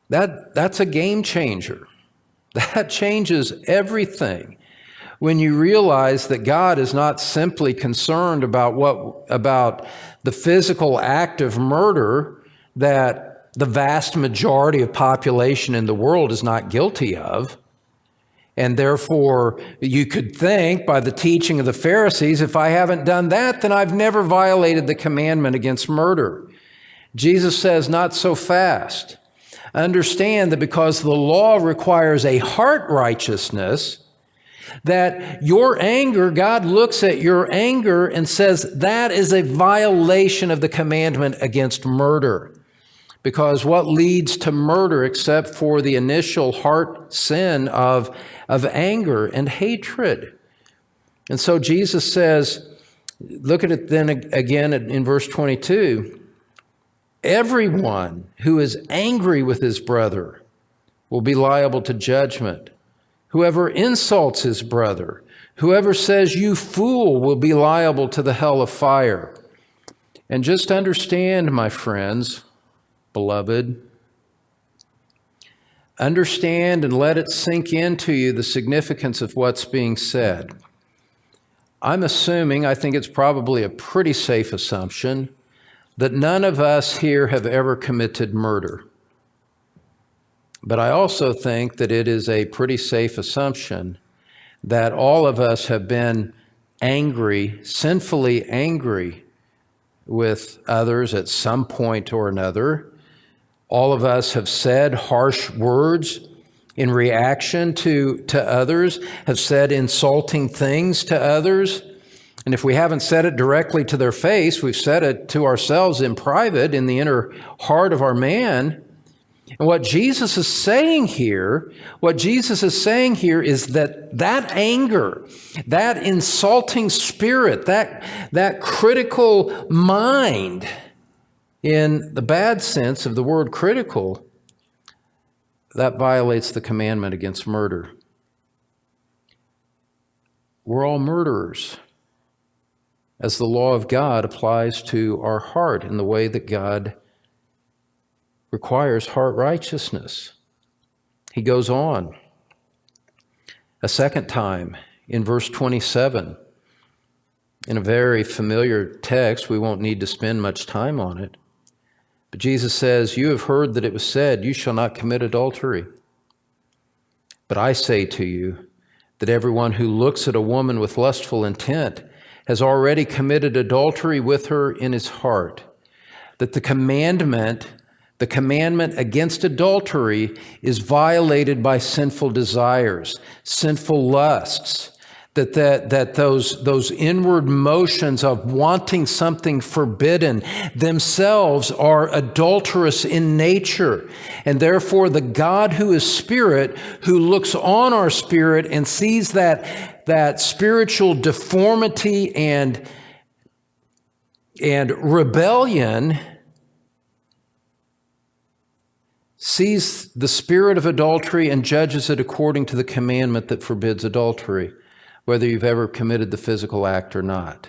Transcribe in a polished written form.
That's a game changer. That changes everything. When you realize that God is not simply concerned about the physical act of murder that the vast majority of population in the world is not guilty of. And therefore, you could think by the teaching of the Pharisees, if I haven't done that, then I've never violated the commandment against murder. Jesus says, not so fast. Understand that because the law requires a heart righteousness, that your anger, God looks at your anger and says that is a violation of the commandment against murder. Because what leads to murder except for the initial heart sin of anger and hatred? And so Jesus says, look at it then again in verse 22, everyone who is angry with his brother will be liable to judgment. Whoever insults his brother, whoever says, you fool, will be liable to the hell of fire. And just understand, my friends, beloved, understand and let it sink into you the significance of what's being said. I'm assuming, I think it's probably a pretty safe assumption, that none of us here have ever committed murder. But I also think that it is a pretty safe assumption that all of us have been angry, sinfully angry with others at some point or another. All of us have said harsh words in reaction to others, have said insulting things to others. And if we haven't said it directly to their face, we've said it to ourselves in private, in the inner heart of our man. And what Jesus is saying here is that anger, that insulting spirit, that critical mind, in the bad sense of the word critical, that violates the commandment against murder. We're all murderers, as the law of God applies to our heart in the way that God requires heart righteousness. He goes on a second time in verse 27, in a very familiar text. We won't need to spend much time on it. But Jesus says, you have heard that it was said, you shall not commit adultery. But I say to you that everyone who looks at a woman with lustful intent has already committed adultery with her in his heart. That the commandment against adultery is violated by sinful desires, sinful lusts, that those inward motions of wanting something forbidden themselves are adulterous in nature. And therefore the God who is spirit, who looks on our spirit and sees that spiritual deformity and rebellion, sees the spirit of adultery and judges it according to the commandment that forbids adultery, whether you've ever committed the physical act or not.